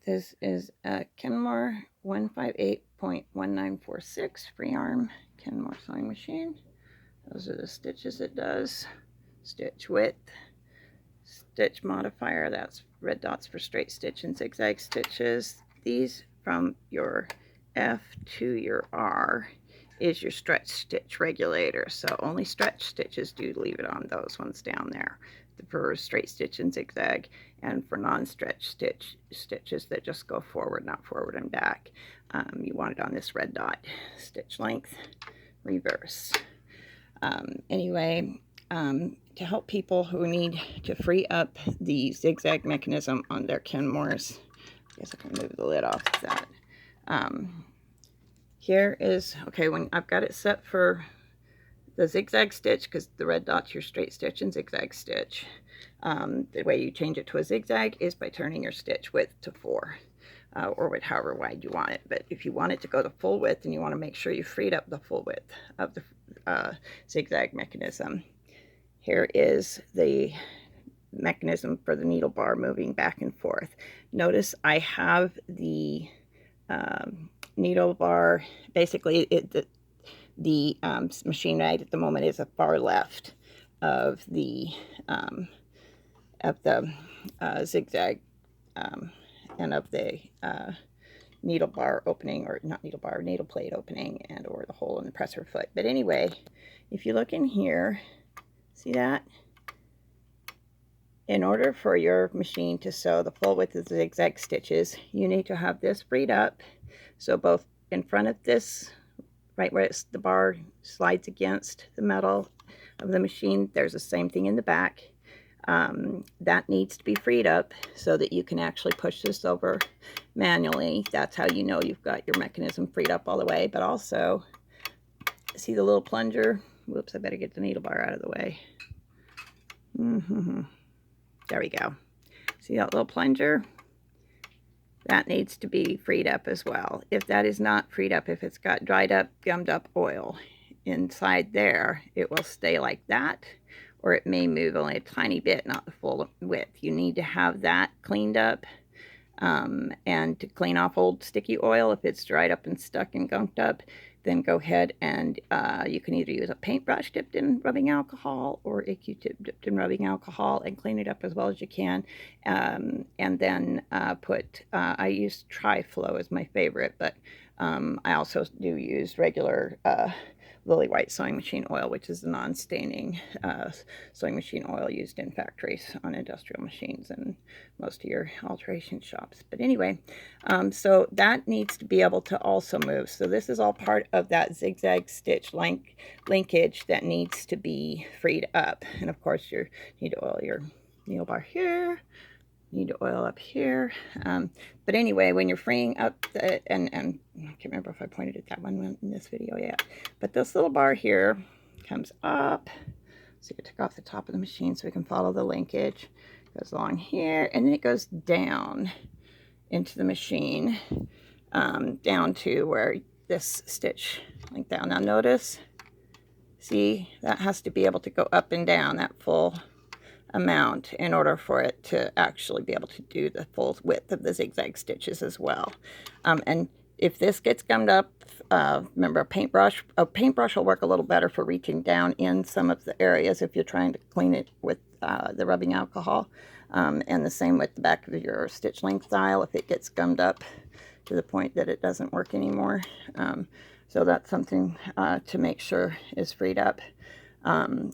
This is a Kenmore 158.1946 free arm Kenmore sewing machine. Those are the stitches it does. Stitch width, stitch modifier, that's red dots for straight stitch and zigzag stitches. These from your F to your R is your stretch stitch regulator. So only stretch stitches, do leave it on those ones down there for straight stitch and zigzag, and for non-stretch stitches that just go forward, not forward and back. You want it on this red dot. Stitch length, reverse. Anyway, to help people who need to free up the zigzag mechanism on their Kenmores, I guess I can move the lid off of that. Here is, okay, when I've got it set for the zigzag stitch, because the red dot's your straight stitch and zigzag stitch. The way you change it to a zigzag is by turning your stitch width to 4, or with however wide you want it. But if you want it to go to full width and you want to make sure you freed up the full width of the zigzag mechanism, here is the mechanism for the needle bar moving back and forth. Notice I have the needle bar, basically the machine right at the moment is a far left of the zigzag and of the needle bar opening, or not needle bar, needle plate opening, and or the hole in the presser foot. But anyway, if you look in here, see that? In order for your machine to sew the full width of the zigzag stitches, you need to have this freed up. So both in front of this, right where the bar slides against the metal of the machine, there's the same thing in the back. That needs to be freed up so that you can actually push this over manually. That's how you know you've got your mechanism freed up all the way. But also, see the little plunger? Whoops, I better get the needle bar out of the way. There we go. See that little plunger? That needs to be freed up as well. If that is not freed up, if it's got dried up, gummed up oil inside there, it will stay like that, or it may move only a tiny bit, not the full width. You need to have that cleaned up, and to clean off old sticky oil, if it's dried up and stuck and gunked up, then go ahead and you can either use a paintbrush dipped in rubbing alcohol or a Q-tip dipped in rubbing alcohol and clean it up as well as you can. And then I use Tri-Flow as my favorite, but I also do use regular Lily White sewing machine oil, which is the non-staining sewing machine oil used in factories on industrial machines and most of your alteration shops. But anyway, so that needs to be able to also move. So this is all part of that zigzag stitch linkage that needs to be freed up. And of course, you need to oil your needle bar here. Need to oil up here. But anyway, when you're freeing up and I can't remember if I pointed at that one in this video yet, but this little bar here comes up. So you took off the top of the machine so we can follow the linkage. Goes along here, and then it goes down into the machine, down to where this stitch like down. Now notice, see, that has to be able to go up and down that full amount in order for it to actually be able to do the full width of the zigzag stitches as well. And if this gets gummed up, remember a paintbrush will work a little better for reaching down in some of the areas if you're trying to clean it with the rubbing alcohol. And the same with the back of your stitch length dial if it gets gummed up to the point that it doesn't work anymore. So that's something to make sure is freed up.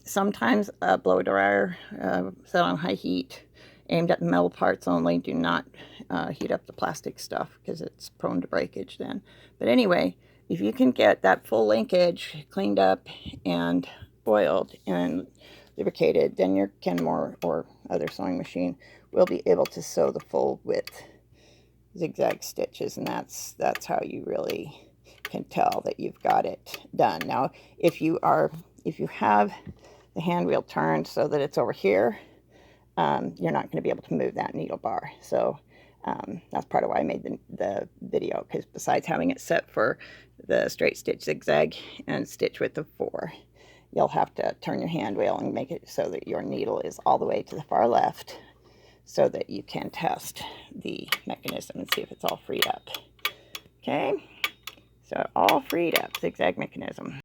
Sometimes a blow dryer set on high heat, aimed at the metal parts only. Do not heat up the plastic stuff because it's prone to breakage then. But anyway, if you can get that full linkage cleaned up and oiled and lubricated, then your Kenmore or other sewing machine will be able to sew the full width zigzag stitches, and that's how you really can tell that you've got it done. Now, if you have the hand wheel turned so that it's over here, you're not going to be able to move that needle bar. So that's part of why I made the video, because besides having it set for the straight stitch zigzag and stitch width of 4, you'll have to turn your hand wheel and make it so that your needle is all the way to the far left, so that you can test the mechanism and see if it's all freed up. Okay, so all freed up, zigzag mechanism.